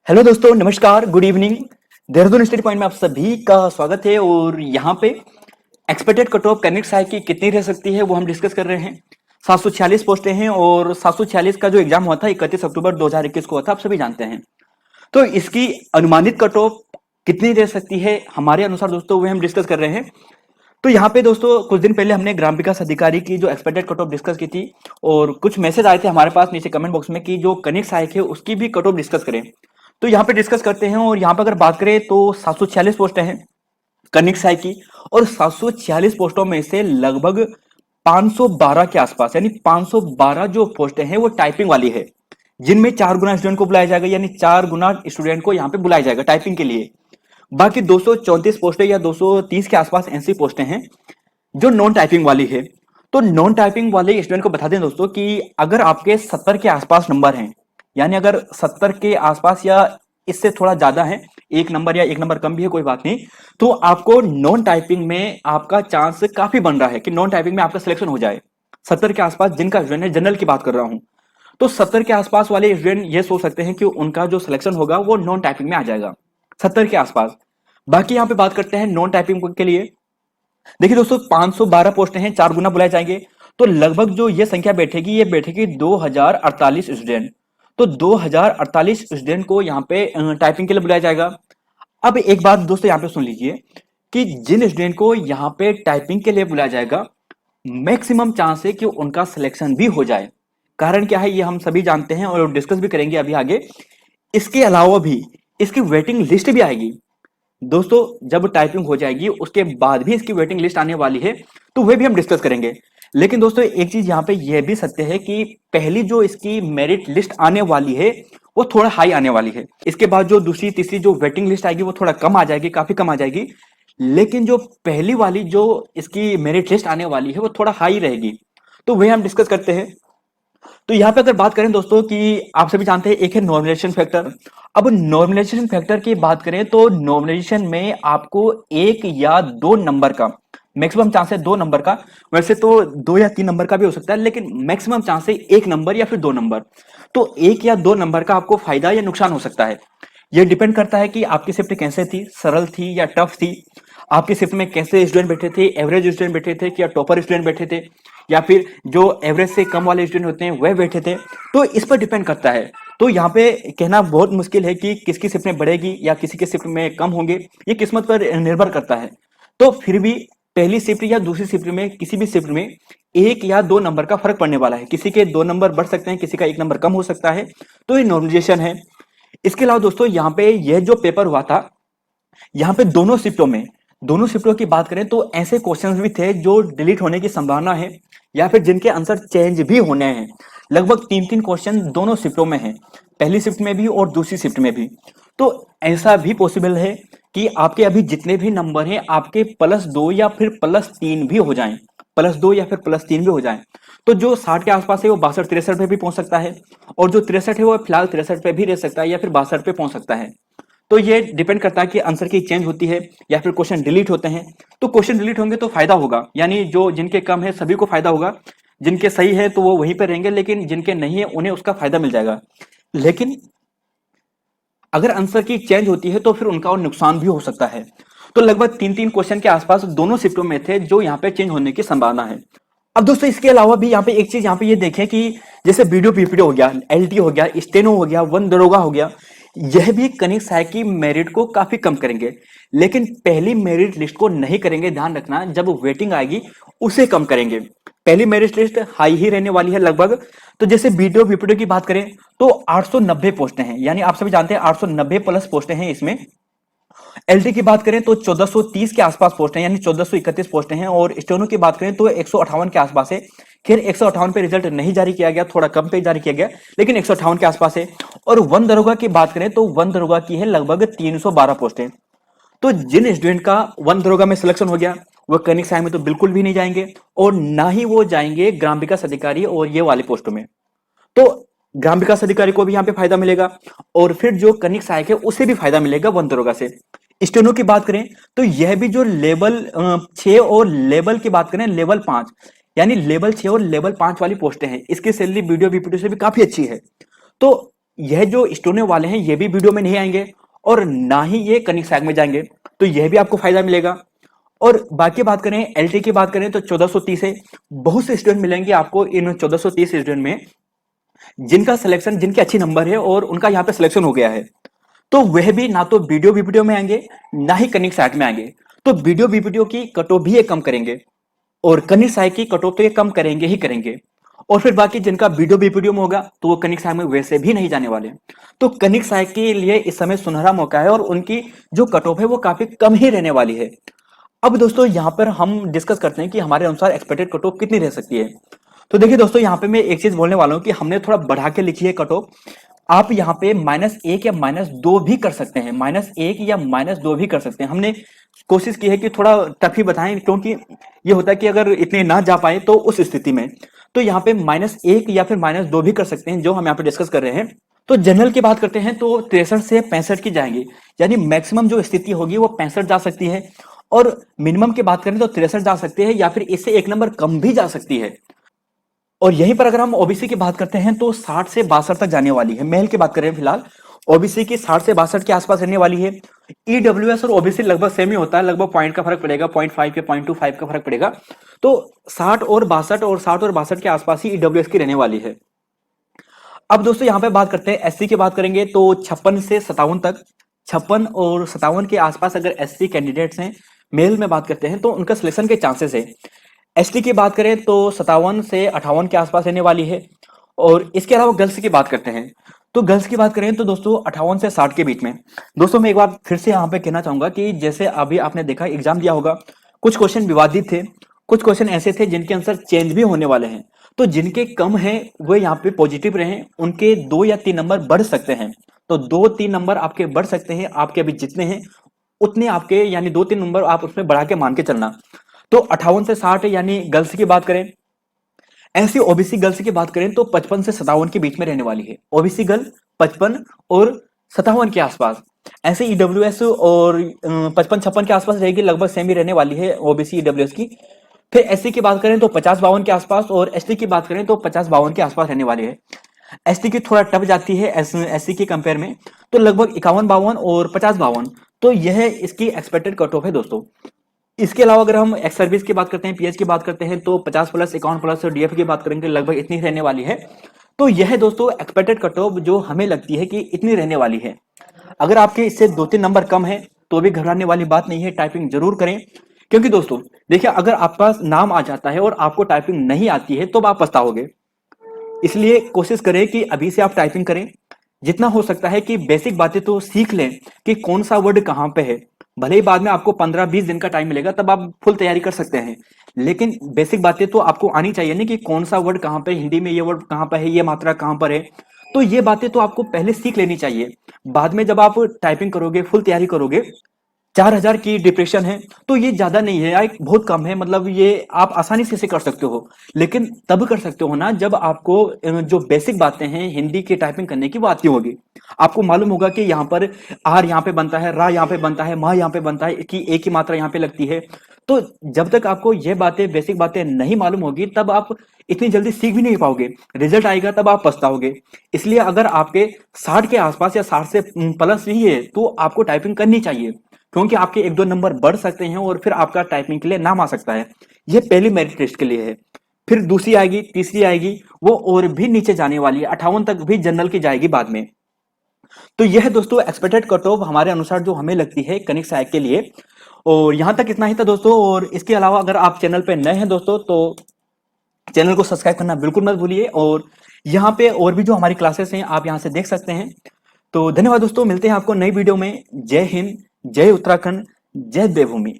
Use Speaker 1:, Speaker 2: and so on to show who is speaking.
Speaker 1: Hello दोस्तों, नमस्कार, good evening. Dehradun study point में आप सभी का स्वागत है। और यहाँ पे एक्सपेक्टेड कट ऑफ कनिष्ठ सहायक की कितनी रह सकती है वो हम डिस्कस कर रहे हैं। 746 पोस्टें हैं और 746 का जो एग्जाम हुआ था 31 अक्टूबर 2021 को हुआ था, आप सभी जानते हैं। तो इसकी अनुमानित कट ऑफ कितनी रह सकती है हमारे अनुसार दोस्तों, वो हम डिस्कस कर रहे हैं। तो यहाँ पे दोस्तों कुछ दिन पहले हमने ग्राम विकास अधिकारी की जो एक्सपेक्टेड कट ऑफ डिस्कस की थी और कुछ मैसेज आए थे हमारे पास नीचे कमेंट बॉक्स में कि जो कनिष्ठ सहायक है उसकी भी कट ऑफ डिस्कस करें। तो यहाँ पे डिस्कस करते हैं। और यहाँ पे अगर बात करें तो 746 पोस्टें हैं कनिष्ठ सहायक की, और 746 पोस्टों में से लगभग 512 के आसपास यानी 512 जो पोस्टें हैं वो टाइपिंग वाली है, जिनमें 4 गुना स्टूडेंट को बुलाया जाएगा, यानी 4 गुना स्टूडेंट को यहाँ पे बुलाया जाएगा टाइपिंग के लिए। बाकी 234 पोस्टें या 230 के आसपास ऐसी पोस्टें हैं जो नॉन टाइपिंग वाली है। तो नॉन टाइपिंग वाले स्टूडेंट को बता दें दोस्तों कि अगर आपके 70 के आसपास नंबर हैं, यानी अगर 70 के आसपास या इससे थोड़ा ज्यादा है, एक नंबर या एक नंबर कम भी है कोई बात नहीं, तो आपको नॉन टाइपिंग में आपका चांस काफी बन रहा है कि नॉन टाइपिंग में आपका सिलेक्शन हो जाए। 70 के आसपास जिनका स्टूडेंट है, जनरल की बात कर रहा हूं, तो 70 के आसपास वाले स्टूडेंट ये सोच सकते हैं कि उनका जो सिलेक्शन होगा वो नॉन टाइपिंग में आ जाएगा 70 के आसपास। बाकी यहां पे बात करते हैं नॉन टाइपिंग के लिए। देखिए दोस्तों, 512 पोस्ट हैं, 4 गुना बुलाए जाएंगे, तो लगभग जो ये संख्या बैठेगी ये बैठेगी 2048 स्टूडेंट। तो 2048 स्टूडेंट को यहाँ पे टाइपिंग के लिए बुलाया जाएगा। अब एक बात दोस्तों यहाँ पे सुन लीजिए कि जिन स्टूडेंट को यहाँ पे टाइपिंग के लिए बुलाया जाएगा, मैक्सिमम चांस है कि उनका सिलेक्शन भी हो जाए। कारण क्या है ये हम सभी जानते हैं और डिस्कस भी करेंगे अभी आगे। इसके अलावा भी इसकी वेटिंग लिस्ट भी आएगी दोस्तों। जब टाइपिंग हो जाएगी उसके बाद भी इसकी वेटिंग लिस्ट आने वाली है, तो वह भी हम डिस्कस करेंगे। लेकिन दोस्तों एक चीज यहाँ पे यह भी सत्य है कि पहली जो इसकी मेरिट लिस्ट आने वाली है वो थोड़ा हाई आने वाली है। इसके बाद जो दूसरी तीसरी जो वेटिंग लिस्ट आएगी वो थोड़ा कम आ जाएगी, काफी कम आ जाएगी। लेकिन जो पहली वाली जो इसकी मेरिट लिस्ट आने वाली है वो थोड़ा हाई रहेगी, तो वह हम डिस्कस करते हैं। तो यहाँ पे अगर बात करें दोस्तों कि आप सभी जानते हैं एक है नॉर्मलाइजेशन फैक्टर। अब नॉर्मलाइजेशन फैक्टर की बात करें तो नॉर्मलाइजेशन में आपको 1 या 2 नंबर का मैक्सिमम चांस है, 2 नंबर का। वैसे तो 2 या 3 नंबर का भी हो सकता है, लेकिन मैक्सिमम चांस है 1 नंबर या फिर 2 नंबर। तो 1 या 2 नंबर का आपको फायदा या नुकसान हो सकता है। यह डिपेंड करता है कि आपकी शिफ्ट कैसे थी, सरल थी या टफ थी, आपकी शिफ्ट में कैसे स्टूडेंट बैठे थे, एवरेज स्टूडेंट बैठे थे या टॉपर स्टूडेंट बैठे थे, या फिर जो एवरेज से कम वाले स्टूडेंट होते हैं वह बैठे थे। तो इस पर डिपेंड करता है। तो यहाँ पे कहना बहुत मुश्किल है कि किसकी शिफ्ट में बढ़ेगी या किसी के शिफ्ट में कम होंगे, ये किस्मत पर निर्भर करता है। तो फिर भी पहली शिफ्ट या दूसरी शिफ्ट में किसी भी शिफ्ट में 1 या 2 नंबर का फर्क पड़ने वाला है। किसी के 2 नंबर बढ़ सकते हैं, किसी का 1 नंबर कम हो सकता है। तो ये नॉर्मलाइजेशन है। इसके अलावा दोस्तों यहाँ पे यह जो पेपर हुआ था, यहाँ पे दोनों शिफ्टों की बात करें तो ऐसे क्वेश्चंस भी थे जो डिलीट होने की संभावना है या फिर जिनके आंसर चेंज भी होने हैं। लगभग 3-3 क्वेश्चन दोनों शिफ्टों में हैं, पहली शिफ्ट में भी और दूसरी शिफ्ट में भी। तो ऐसा भी पॉसिबल है कि आपके अभी जितने भी नंबर हैं आपके +2 या फिर +3 भी हो जाएं, +2 या फिर +3 भी हो जाएं। तो जो 60 के आसपास है वो 62-63 पे भी पहुंच सकता है, और जो 63 है वो फिलहाल 63 पे भी रह सकता है या फिर 62 पे पहुंच सकता है। तो ये डिपेंड करता है कि आंसर की चेंज होती है या फिर क्वेश्चन डिलीट होते हैं। तो क्वेश्चन डिलीट होंगे तो फायदा होगा, यानी जो जिनके कम है सभी को फायदा होगा, जिनके सही है तो वो वहीं पर रहेंगे, लेकिन जिनके नहीं है उन्हें उसका फायदा मिल जाएगा। लेकिन अगर आंसर की चेंज होती है तो फिर उनका और नुकसान भी हो सकता है। तो लगभग 3-3 क्वेश्चन के आसपास दोनों शिफ्टों में थे जो यहाँ पे चेंज होने की संभावना है। अब दोस्तों इसके अलावा भी यहाँ पे एक चीज यहाँ पे ये देखें कि जैसे वीडियो पीपीटी हो गया, एलटी हो गया, स्टेनो हो गया, वन दरोगा हो गया, यह भी कनिष्ठ सहायक की मेरिट को काफी कम करेंगे। लेकिन पहली मेरिट लिस्ट को नहीं करेंगे, ध्यान रखना, जब वेटिंग आएगी उसे कम करेंगे। पहली मेरिट लिस्ट हाई ही रहने वाली है लगभग। तो जैसे वीडियो पीपीटी की बात करें तो 890 पोस्टें हैं, यानी आप सभी जानते हैं 890 प्लस पोस्टें हैं इसमें। एलटी की बात करें तो 1430 के आसपास पोस्ट है, यानी 1431 पोस्टें हैं। और स्टेनो की बात करें तो 158 के आसपास है। खैर 158 पे रिजल्ट नहीं जारी किया गया, थोड़ा कम पे जारी किया गया, लेकिन 158 के आसपास है। और वन दरोगा की बात करें तो वन दरोगा की है लगभग 312 पोस्टें। तो जिन स्टूडेंट का वन दरोगा में सिलेक्शन हो गया वह कनिष्ठ सहायक में तो बिल्कुल भी नहीं जाएंगे, और ना ही वो जाएंगे ग्राम विकास अधिकारी और ये वाली पोस्टों में। तो ग्राम विकास अधिकारी को भी यहाँ पे फायदा मिलेगा, और फिर जो कनिष्ठ सहायक है उसे भी फायदा मिलेगा वन दरोगा से। स्टेनो की बात करें तो यह भी जो लेवल 6 और लेवल की बात करें लेवल 5, यानी लेवल 6 और लेवल 5 वाली पोस्टें हैं, इसकी सैलरी वीडियो बीपीटी से भी काफी अच्छी है। तो यह जो स्टूडेंट वाले हैं ये भी वीडियो में नहीं आएंगे और ना ही ये कनिक सैग में जाएंगे, तो यह भी आपको फायदा मिलेगा। और बाकी बात करें एलटी की बात करें तो 1430 है। बहुत से स्टूडेंट मिलेंगे आपको इन 1430 स्टूडेंट में जिनका सिलेक्शन, जिनके अच्छे नंबर है और उनका यहाँ पे सिलेक्शन हो गया है, तो वह भी ना तो वीडियो में आएंगे ना ही कनिक सैग में आएंगे। तो वीडियो की कट ऑफ भी ये कम करेंगे और कनिक सैग की कट ऑफ तो ये कम करेंगे ही करेंगे। और फिर बाकी जिनका वीडियो में होगा तो वो कनिक सैग में वैसे भी नहीं जाने वाले। तो कनिक सैग के लिए इस समय सुनहरा मौका है और उनकी जो कट ऑफ है वो काफी कम ही रहने वाली है। अब दोस्तों यहाँ पर हम डिस्कस करते हैं कि हमारे अनुसार एक्सपेक्टेड कट ऑफ कितनी रह सकती है। तो देखिए दोस्तों, यहाँ पे मैं एक चीज बोलने वाला हूँ कि हमने थोड़ा बढ़ा के लिखी है कट ऑफ। आप यहाँ पे -1 या -2 भी कर सकते हैं, -1 या -2 भी कर सकते हैं। हमने कोशिश की है कि थोड़ा टफ ही बताएं, क्योंकि ये होता है कि अगर इतने ना जा पाए तो उस स्थिति में तो यहाँ पे -1 या फिर -2 भी कर सकते हैं, जो हम यहाँ पे डिस्कस कर रहे हैं। तो जनरल की बात करते हैं तो 63 से 65 की जाएंगे, यानी मैक्सिमम जो स्थिति होगी वो 65 जा सकती है। और मिनिमम की बात करें तो 63 जा सकती है या फिर इससे एक नंबर कम भी जा सकती है। और यहीं पर अगर हम ओबीसी की बात करते हैं तो 60 से 62 तक जाने वाली है। मेल की बात करें फिलहाल ओबीसी की 60 से 62 के आसपास रहने वाली है। ईडब्ल्यूएस और ओबीसी लगभग सेम ही होता है, लगभग पॉइंट का फर्क पड़ेगा, 0.5 या 0.25 का फर्क पड़ेगा। तो 60 और 62 के आसपास ही ईडब्ल्यूएस की रहने वाली है। अब दोस्तों यहाँ पे बात करते हैं एससी की बात करेंगे तो 56 से 57 तक, 56 और 57 के आसपास अगर एससी कैंडिडेट्स हैं, मेल में बात करते हैं तो उनका सिलेक्शन के चांसेस है। एसटी की बात करें तो 57 से 58 के आसपास रहने वाली है। और इसके अलावा गर्ल्स की बात करते हैं तो गर्ल्स की बात करें तो दोस्तों 58 से 60 के बीच में। दोस्तों मैं एक बार फिर से यहाँ पे कहना चाहूंगा कि जैसे अभी आपने देखा एग्जाम दिया होगा, कुछ क्वेश्चन विवादित थे, कुछ क्वेश्चन ऐसे थे जिनके आंसर चेंज भी होने वाले हैं। तो जिनके कम है वो यहाँ पे पॉजिटिव रहे, उनके 2 या 3 नंबर बढ़ सकते हैं। तो 2-3 नंबर आपके बढ़ सकते हैं, आपके अभी जितने हैं उतने आपके, यानी 2-3 नंबर आप उसमें बढ़ा के मान के चलना। तो 58 से 60 यानी गर्ल्स की बात करें। ऐसी ओबीसी गर्ल्स की बात करें तो 55 से 57 के बीच में रहने वाली है। ओबीसी गर्ल 55 और 57 के आसपास। ऐसे ईडब्ल्यूएस और 55-56 के आसपास रहेगी, लगभग सेम ही रहने वाली है ओबीसी ईडब्ल्यूएस की। फिर एससी की बात करें तो 50-52 के आसपास और एसटी की बात करें तो 50-52 के आसपास रहने वाली है। एसटी की थोड़ा टफ जाती है एससी के कंपेयर में, तो लगभग 51-52 और 50-52। तो यह इसकी एक्सपेक्टेड कट ऑफ है दोस्तों। इसके अलावा अगर हम एक्स सर्विस की बात करते हैं, पीएच की बात करते हैं तो 50 प्लस 51 प्लस और डीएफ की बात करेंगे लगभग इतनी रहने वाली है। तो यह दोस्तों एक्सपेक्टेड कट ऑफ जो हमें लगती है कि इतनी रहने वाली है। अगर आपके इससे 2-3 नंबर कम है तो भी घबराने वाली बात नहीं है, टाइपिंग जरूर करें। क्योंकि दोस्तों देखिए, अगर आपके पास नाम आ जाता है और आपको टाइपिंग नहीं आती है तो आप पछताओगे। इसलिए कोशिश करें कि अभी से आप टाइपिंग करें, जितना हो सकता है कि बेसिक बातें तो सीख लें कि कौन सा वर्ड कहाँ पे है। भले ही बाद में आपको 15-20 दिन का टाइम मिलेगा, तब आप फुल तैयारी कर सकते हैं, लेकिन बेसिक बातें तो आपको आनी चाहिए ना कि कौन सा वर्ड कहाँ पे, हिंदी में ये वर्ड कहाँ पर है, ये मात्रा कहाँ पर है। तो ये बातें तो आपको पहले सीख लेनी चाहिए। बाद में जब आप टाइपिंग करोगे, फुल तैयारी करोगे, 4000 की डिप्रेशन है तो ये ज्यादा नहीं है, एक बहुत कम है, मतलब ये आप आसानी से इसे कर सकते हो। लेकिन तब कर सकते हो ना जब आपको जो बेसिक बातें हैं हिंदी की टाइपिंग करने की वो आती होगी। आपको मालूम होगा कि यहाँ पर आर यहाँ पे बनता है, रा यहाँ पे बनता है, माँ यहाँ पे बनता है, कि एक ही मात्रा यहाँ पे लगती है। तो जब तक आपको ये बातें, बेसिक बातें नहीं मालूम होगी तब आप इतनी जल्दी सीख भी नहीं पाओगे, रिजल्ट आएगा तब आप पछताओगे। इसलिए अगर आपके 60 के आसपास या 60 से प्लस ही है तो आपको टाइपिंग करनी चाहिए, क्योंकि आपके 1-2 नंबर बढ़ सकते हैं और फिर आपका टाइपिंग के लिए नाम आ सकता है। ये पहली मेरिट टेस्ट के लिए है। फिर दूसरी आएगी, तीसरी आएगी, वो और भी नीचे जाने वाली है, 58 तक भी जनरल की जाएगी बाद में। तो यह दोस्तों एक्सपेक्टेड कट ऑफ हमारे अनुसार जो हमें लगती है कनिक सहायक के लिए। और यहां तक इतना ही था दोस्तों। और इसके अलावा अगर आप चैनल पे नए हैं दोस्तों तो चैनल को सब्सक्राइब करना बिल्कुल मत भूलिए। और यहाँ पे और भी जो हमारी क्लासेस हैं आप यहाँ से देख सकते हैं। तो धन्यवाद दोस्तों, मिलते हैं आपको नई वीडियो में। जय हिंद, जय उत्तराखंड, जय देवभूमि।